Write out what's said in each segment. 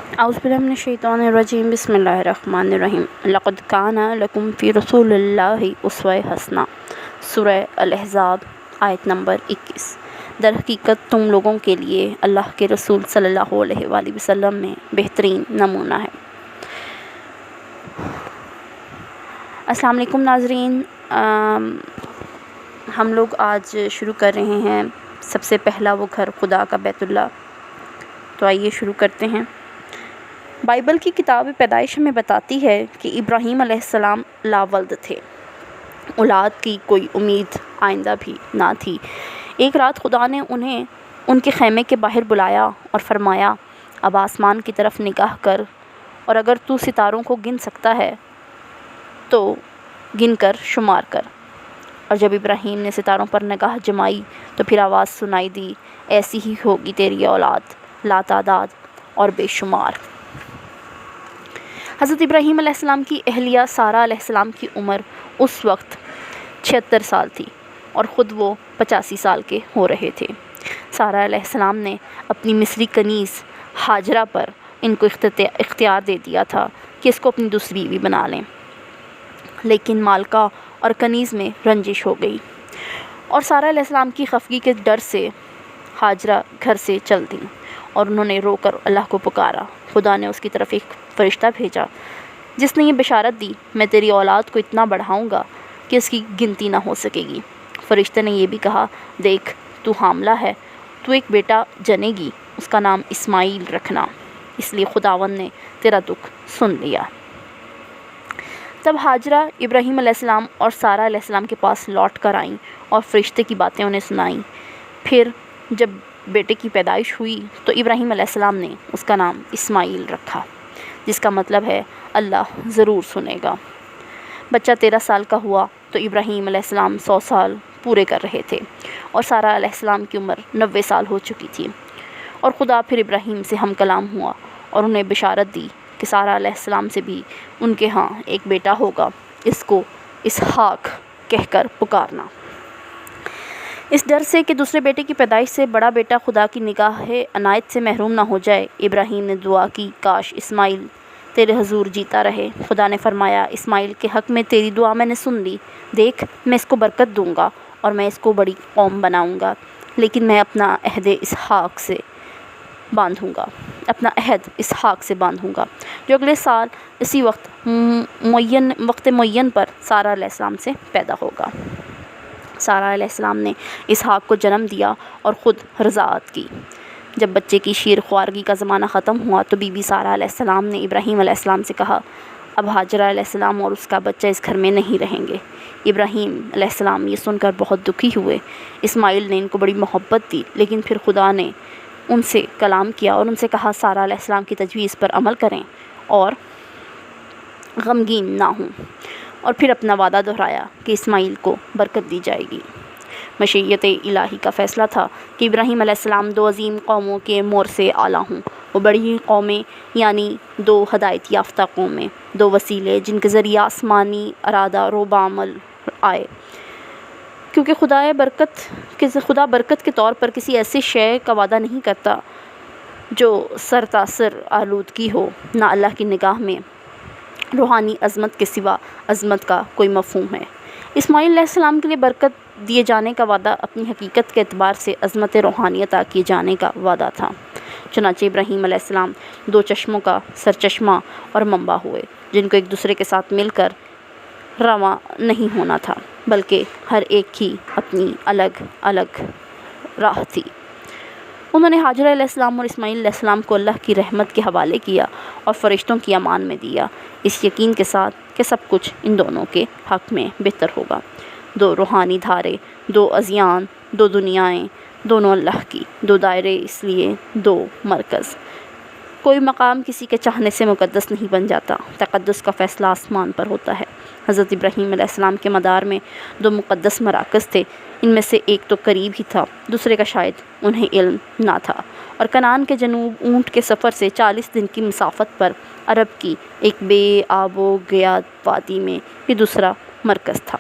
اعوذ باللہ من الشیطان الرجیم بسم اللہ الرحمن الرحیم لقد کان لکم فی رسول اللہ اسوہ حسنہ سورہ الاحزاب آیت نمبر 21۔ در حقیقت تم لوگوں کے لیے اللہ کے رسول صلی اللہ علیہ وآلہ وسلم میں بہترین نمونہ ہے۔ السلام علیکم ناظرین، ہم لوگ آج شروع کر رہے ہیں سب سے پہلا وہ گھر خدا کا بیت اللہ۔ تو آئیے شروع کرتے ہیں۔ بائبل کی کتاب پیدائش میں بتاتی ہے کہ ابراہیم علیہ السلام لا ولد تھے، اولاد کی کوئی امید آئندہ بھی نہ تھی۔ ایک رات خدا نے انہیں ان کے خیمے کے باہر بلایا اور فرمایا، اب آسمان کی طرف نگاہ کر اور اگر تو ستاروں کو گن سکتا ہے تو گن کر شمار کر۔ اور جب ابراہیم نے ستاروں پر نگاہ جمائی تو پھر آواز سنائی دی، ایسی ہی ہوگی تیری اولاد، لا تعداد اور بے شمار۔ حضرت ابراہیم علیہ السلام کی اہلیہ سارہ علیہ السلام کی عمر اس وقت 76 سال تھی اور خود وہ 85 سال کے ہو رہے تھے۔ سارہ علیہ السلام نے اپنی مصری کنیز ہاجرہ پر ان کو اختیار دے دیا تھا کہ اس کو اپنی دوسری بیوی بنا لیں، لیکن مالکہ اور کنیز میں رنجش ہو گئی اور سارہ علیہ السلام کی خفگی کے ڈر سے ہاجرہ گھر سے چل دیں اور انہوں نے رو کر اللہ کو پکارا۔ خدا نے اس کی طرف ایک فرشتہ بھیجا جس نے یہ بشارت دی، میں تیری اولاد کو اتنا بڑھاؤں گا کہ اس کی گنتی نہ ہو سکے گی۔ فرشتے نے یہ بھی کہا، دیکھ تو حاملہ ہے، تو ایک بیٹا جنے گی، اس کا نام اسماعیل رکھنا، اس لیے خداوند نے تیرا دکھ سن لیا۔ تب ہاجرہ ابراہیم علیہ السلام اور سارہ علیہ السلام کے پاس لوٹ کر آئیں اور فرشتے کی باتیں انہیں سنائیں۔ پھر جب بیٹے کی پیدائش ہوئی تو ابراہیم علیہ السلام نے اس کا نام اسماعیل رکھا، جس کا مطلب ہے اللہ ضرور سنے گا۔ بچہ 13 سال کا ہوا تو ابراہیم علیہ السلام 100 سال پورے کر رہے تھے اور سارہ علیہ السلام کی عمر 90 سال ہو چکی تھی۔ اور خدا پھر ابراہیم سے ہم کلام ہوا اور انہیں بشارت دی کہ سارہ علیہ السلام سے بھی ان کے ہاں ایک بیٹا ہوگا، اس کو اسحاق کہہ کر پکارنا۔ اس ڈر سے کہ دوسرے بیٹے کی پیدائش سے بڑا بیٹا خدا کی نگاہ عنایت سے محروم نہ ہو جائے، ابراہیم نے دعا کی، کاش اسماعیل تیرے حضور جیتا رہے۔ خدا نے فرمایا، اسماعیل کے حق میں تیری دعا میں نے سن لی، دیکھ میں اس کو برکت دوں گا اور میں اس کو بڑی قوم بناؤں گا، لیکن میں اپنا عہد اسحاق سے باندھوں گا جو اگلے سال اسی وقت معین پر سارہ علیہ السلام سے پیدا ہوگا۔ سارہ علیہ السلام نے اسحاق کو جنم دیا اور خود رضاعت کی۔ جب بچے کی شیر خوارگی کا زمانہ ختم ہوا تو بی بی سارہ علیہ السلام نے ابراہیم علیہ السلام سے کہا، اب ہاجرہ علیہ السلام اور اس کا بچہ اس گھر میں نہیں رہیں گے۔ ابراہیم علیہ السلام یہ سن کر بہت دکھی ہوئے۔ اسماعیل نے ان کو بڑی محبت دی، لیکن پھر خدا نے ان سے کلام کیا اور ان سے کہا، سارہ علیہ السلام کی تجویز پر عمل کریں اور غمگین نہ ہوں، اور پھر اپنا وعدہ دہرایا کہ اسماعیل کو برکت دی جائے گی۔ مشیت الہی کا فیصلہ تھا کہ ابراہیم علیہ السلام 2 عظیم قوموں کے مور سے اعلیٰ ہوں۔ وہ بڑی قومیں یعنی 2 ہدایت یافتہ قومیں، 2 وسیلے جن کے ذریعہ آسمانی ارادہ روبہ عمل آئے، کیونکہ خدا برکت کے طور پر کسی ایسے شے کا وعدہ نہیں کرتا جو سرتاسر آلودگی ہو۔ نہ اللہ کی نگاہ میں روحانی عظمت کے سوا عظمت کا کوئی مفہوم ہے۔ اسماعیل علیہ السلام کے لیے برکت دیے جانے کا وعدہ اپنی حقیقت کے اعتبار سے عظمت روحانی عطا کیے جانے کا وعدہ تھا۔ چنانچہ ابراہیم علیہ السلام 2 چشموں کا سرچشمہ اور منبع ہوئے، جن کو ایک دوسرے کے ساتھ مل کر رواں نہیں ہونا تھا، بلکہ ہر ایک کی اپنی الگ الگ راہ تھی۔ انہوں نے ہاجرہ علیہ السلام اور اسماعیل علیہ السلام کو اللہ کی رحمت کے حوالے کیا اور فرشتوں کی امان میں دیا، اس یقین کے ساتھ کہ سب کچھ ان دونوں کے حق میں بہتر ہوگا۔ 2 روحانی دھارے، 2 ازیان، 2 دنیائیں، دونوں اللہ کی، 2 دائرے، اس لیے 2 مرکز۔ کوئی مقام کسی کے چاہنے سے مقدس نہیں بن جاتا، تقدس کا فیصلہ آسمان پر ہوتا ہے۔ حضرت ابراہیم علیہ السلام کے مدار میں 2 مقدس مراکز تھے، ان میں سے ایک تو قریب ہی تھا، دوسرے کا شاید انہیں علم نہ تھا، اور کنعان کے جنوب اونٹ کے سفر سے 40 دن کی مسافت پر عرب کی ایک بے آب و گیاد وادی میں یہ دوسرا مرکز تھا۔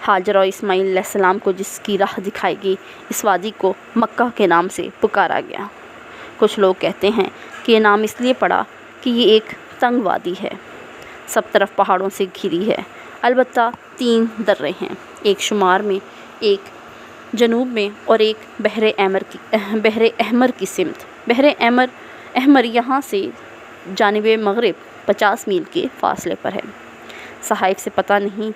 ہاجر اور اسماعیل علیہ السلام کو جس کی راہ دکھائی گئی، اس وادی کو مکہ کے نام سے پکارا گیا۔ کچھ لوگ کہتے ہیں کہ یہ نام اس لیے پڑا کہ یہ ایک تنگ وادی ہے، سب طرف پہاڑوں سے گھری ہے، البتہ 3 درے ہیں، ایک شمال میں، ایک جنوب میں اور ایک بحر احمر کی سمت۔ بحر احمر یہاں سے جانب مغرب 50 میل کے فاصلے پر ہے۔ صحائف سے پتہ نہیں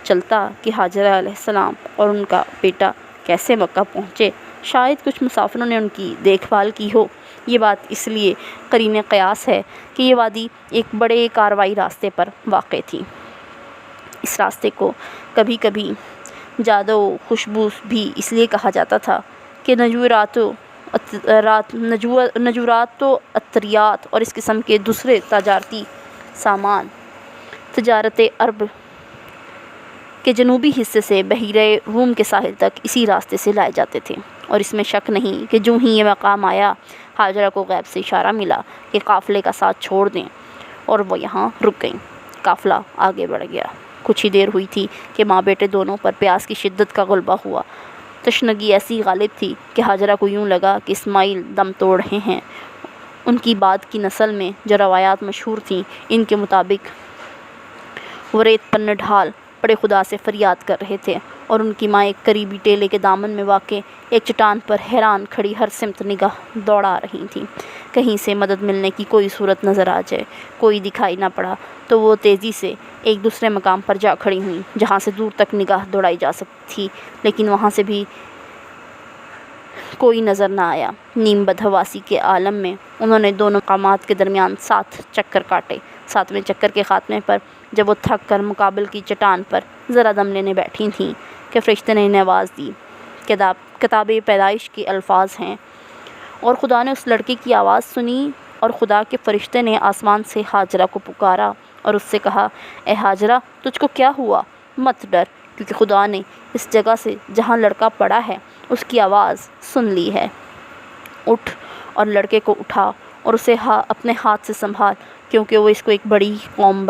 چلتا کہ حاجرہ علیہ السلام اور ان کا بیٹا کیسے مکہ پہنچے، شاید کچھ مسافروں نے ان کی دیکھ بھال کی ہو۔ یہ بات اس لیے قرین قیاس ہے کہ یہ وادی ایک بڑے کاروائی راستے پر واقع تھی۔ اس راستے کو کبھی کبھی جادو خوشبو بھی اس لیے کہا جاتا تھا کہ نجورات و عطریات اور اس قسم کے دوسرے تجارتی سامان تجارت عرب کے جنوبی حصے سے بحیرہ روم کے ساحل تک اسی راستے سے لائے جاتے تھے، اور اس میں شک نہیں کہ جو ہی یہ مقام آیا، حاجرہ کو غیب سے اشارہ ملا کہ قافلے کا ساتھ چھوڑ دیں، اور وہ یہاں رک گئیں۔ قافلہ آگے بڑھ گیا۔ کچھ ہی دیر ہوئی تھی کہ ماں بیٹے دونوں پر پیاس کی شدت کا غلبہ ہوا۔ تشنگی ایسی غالب تھی کہ حاجرہ کو یوں لگا کہ اسماعیل دم توڑ رہے ہیں۔ ان کی بعد کی نسل میں جو روایات مشہور تھیں، ان کے مطابق وہ ریت پر نڈھال بڑے خدا سے فریاد کر رہے تھے، اور ان کی ماں ایک قریبی ٹیلے کے دامن میں واقع ایک چٹان پر حیران کھڑی ہر سمت نگاہ دوڑا رہی تھیں۔ کہیں سے مدد ملنے کی کوئی صورت نظر آ جائے۔ کوئی دکھائی نہ پڑا تو وہ تیزی سے ایک دوسرے مقام پر جا کھڑی ہوئیں جہاں سے دور تک نگاہ دوڑائی جا سکتی تھی، لیکن وہاں سے بھی کوئی نظر نہ آیا۔ نیم بدحواسی کے عالم میں انہوں نے دونوں مقامات کے درمیان 7 چکر کاٹے۔ 7ویں چکر کے خاتمے پر جب وہ تھک کر مقابل کی چٹان پر ذرا دم لینے بیٹھی تھیں کہ فرشتے نے انہیں آواز دی۔ کتاب پیدائش کے الفاظ ہیں، اور خدا نے اس لڑکے کی آواز سنی، اور خدا کے فرشتے نے آسمان سے حاجرہ کو پکارا اور اس سے کہا، اے حاجرہ، تجھ کو کیا ہوا؟ مت ڈر، کیونکہ خدا نے اس جگہ سے جہاں لڑکا پڑا ہے اس کی آواز سن لی ہے۔ اٹھ اور لڑکے کو اٹھا اور اسے اپنے ہاتھ سے سنبھال، کیونکہ میں اس کو ایک بڑی قوم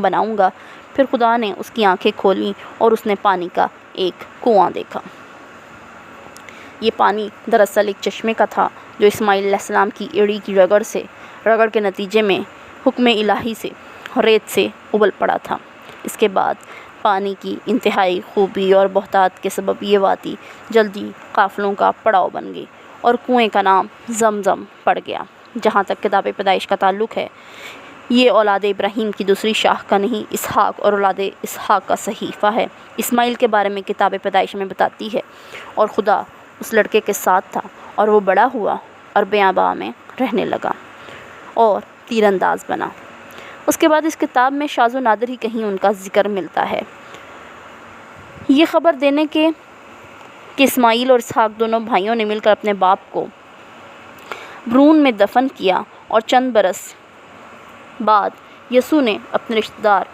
بناؤں گا۔ پھر خدا نے اس کی آنکھیں کھولیں اور اس نے پانی کا ایک کنواں دیکھا۔ یہ پانی دراصل ایک چشمے کا تھا جو اسماعیل علیہ السلام کی ایڑی کی رگڑ کے نتیجے میں حکم الہی سے ریت سے ابل پڑا تھا۔ اس کے بعد پانی کی انتہائی خوبی اور بہتات کے سبب یہ وادی جلدی قافلوں کا پڑاؤ بن گئی، اور کنویں کا نام زمزم پڑ گیا۔ جہاں تک کتاب پیدائش کا تعلق ہے، یہ اولاد ابراہیم کی دوسری شاخ کا نہیں، اسحاق اور اولاد اسحاق کا صحیفہ ہے۔ اسماعیل کے بارے میں کتاب پیدائش میں بتاتی ہے، اور خدا اس لڑکے کے ساتھ تھا، اور وہ بڑا ہوا اور بیاباں میں رہنے لگا اور تیر انداز بنا۔ اس کے بعد اس کتاب میں شاذ و نادر ہی کہیں ان کا ذکر ملتا ہے۔ یہ خبر دینے کہ اسماعیل اور اسحاق دونوں بھائیوں نے مل کر اپنے باپ کو برون میں دفن کیا، اور چند برس بعد یسوع نے اپنے رشتہ دار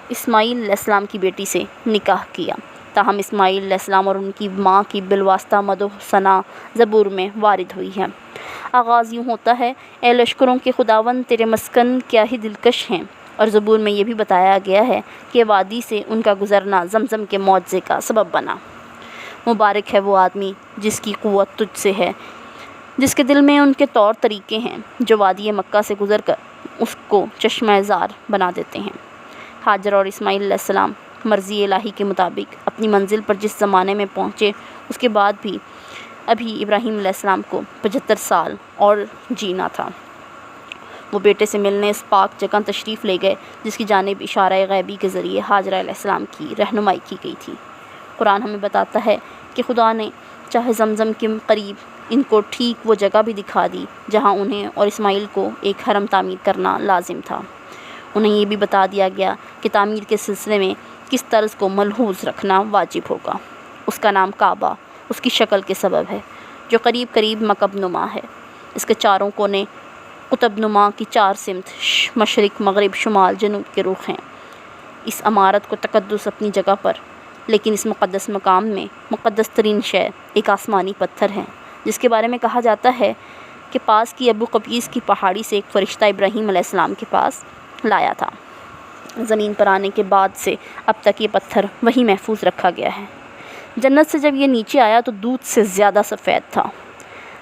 اسماعیل علیہ السلام کی بیٹی سے نکاح کیا۔ تاہم اسماعیل علیہ السلام اور ان کی ماں کی بالواسطہ مدح ثنا زبور میں وارد ہوئی ہے۔ آغاز یوں ہوتا ہے، اے لشکروں کے خداوند، تیرے مسکن کیا ہی دلکش ہیں، اور زبور میں یہ بھی بتایا گیا ہے کہ وادی سے ان کا گزرنا زمزم کے معجزے کا سبب بنا۔ مبارک ہے وہ آدمی جس کی قوت تجھ سے ہے، جس کے دل میں ان کے طور طریقے ہیں جو وادی مکہ سے گزر کر اس کو چشمہ زار بنا دیتے ہیں۔ حاجر اور اسماعیل علیہ السلام مرضی الہی کے مطابق اپنی منزل پر جس زمانے میں پہنچے، اس کے بعد بھی ابھی ابراہیم علیہ السلام کو 75 سال اور جینا تھا۔ وہ بیٹے سے ملنے اس پاک جگہ تشریف لے گئے جس کی جانب اشارہ غیبی کے ذریعے حاجرہ علیہ السلام کی رہنمائی کی گئی تھی۔ قرآن ہمیں بتاتا ہے کہ خدا نے چاہے زمزم کے قریب ان کو ٹھیک وہ جگہ بھی دکھا دی جہاں انہیں اور اسماعیل کو ایک حرم تعمیر کرنا لازم تھا۔ انہیں یہ بھی بتا دیا گیا کہ تعمیر کے سلسلے میں کس طرز کو ملحوظ رکھنا واجب ہوگا۔ اس کا نام کعبہ اس کی شکل کے سبب ہے جو قریب قریب مکعب نما ہے۔ اس کے چاروں کونے قطب نما کی 4 سمت، مشرق، مغرب، شمال، جنوب کے رخ ہیں۔ اس عمارت کو تقدس اپنی جگہ پر، لیکن اس مقدس مقام میں مقدس ترین شے ایک آسمانی پتھر ہے جس کے بارے میں کہا جاتا ہے کہ پاس کی ابو قبیس کی پہاڑی سے ایک فرشتہ ابراہیم علیہ السلام کے پاس لایا تھا۔ زمین پر آنے کے بعد سے اب تک یہ پتھر وہیں محفوظ رکھا گیا ہے۔ جنت سے جب یہ نیچے آیا تو دودھ سے زیادہ سفید تھا۔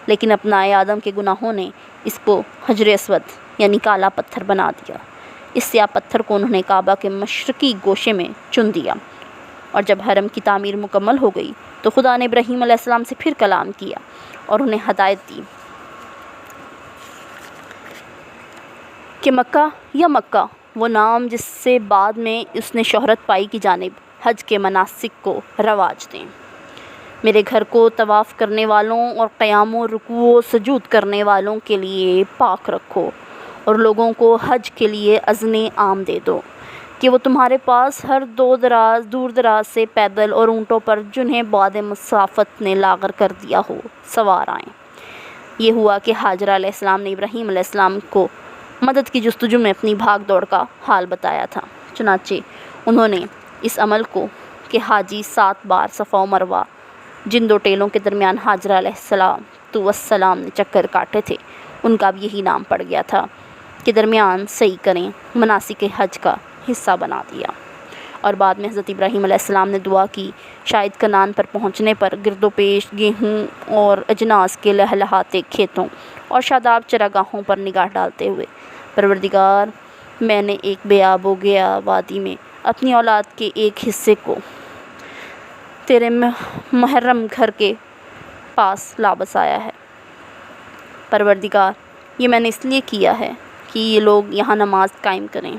لیکن اپنائے آدم کے گناہوں نے اس کو حجر اسود یعنی کالا پتھر بنا دیا۔ اس سیاہ پتھر کو انہوں نے کعبہ کے مشرقی گوشے میں چن دیا، اور جب حرم کی تعمیر مکمل ہو گئی تو خدا نے ابراہیم علیہ السلام سے پھر کلام کیا اور انہیں ہدایت دی کہ مکہ وہ نام جس سے بعد میں اس نے شہرت پائی کی جانب حج کے مناسک کو رواج دیں۔ میرے گھر کو طواف کرنے والوں اور قیام و رکوع و سجود کرنے والوں کے لیے پاک رکھو، اور لوگوں کو حج کے لیے اذن عام دے دو کہ وہ تمہارے پاس ہر دور دراز سے پیدل اور اونٹوں پر جنہیں بعد مسافت نے لاغر کر دیا ہو سوار آئیں۔ یہ ہوا کہ ہاجرہ علیہ السلام نے ابراہیم علیہ السلام کو مدد کی جستجو میں اپنی بھاگ دوڑ کا حال بتایا تھا، چنانچہ انہوں نے اس عمل کو کہ حاجی 7 بار صفا و مروہ جن 2 ٹیلوں کے درمیان ہاجرہ علیہ السلام نے چکر کاٹے تھے ان کا بھی یہی نام پڑ گیا تھا کہ درمیان صحیح کریں مناسک حج کا حصہ بنا دیا۔ اور بعد میں حضرت ابراہیم علیہ السلام نے دعا کی، شاید کنعان پر پہنچنے پر گرد و پیش گیہوں اور اجناس کے لہلہاتے کھیتوں اور شاداب چراگاہوں پر نگاہ ڈالتے ہوئے، پروردگار، میں نے ایک بے آب و گیا وادی میں اپنی اولاد کے ایک حصے کو تیرے محرم گھر کے پاس لا بسایا ہے۔ پروردگار، یہ میں نے اس لیے کیا ہے کہ یہ لوگ یہاں نماز قائم کریں،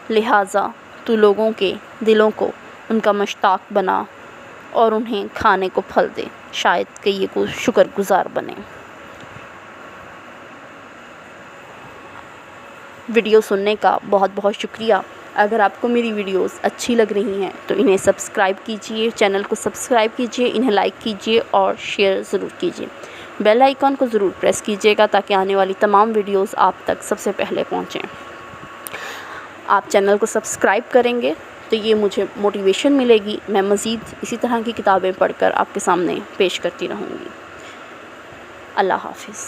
لہٰذا تو لوگوں کے دلوں کو ان کا مشتاق بنا اور انہیں کھانے کو پھل دے، شاید کہ یہ شکر گزار بنے۔ ویڈیو سننے کا بہت بہت شکریہ۔ اگر آپ کو میری ویڈیوز اچھی لگ رہی ہیں تو انہیں سبسکرائب کیجئے، چینل کو سبسکرائب کیجئے، انہیں لائک کیجئے اور شیئر ضرور کیجئے۔ بیل آئیکن کو ضرور پریس کیجئے گا تاکہ آنے والی تمام ویڈیوز آپ تک سب سے پہلے پہنچیں۔ آپ چینل کو سبسکرائب کریں گے تو یہ مجھے موٹیویشن ملے گی، میں مزید اسی طرح کی کتابیں پڑھ کر آپ کے سامنے پیش کرتی رہوں گی۔ اللہ حافظ۔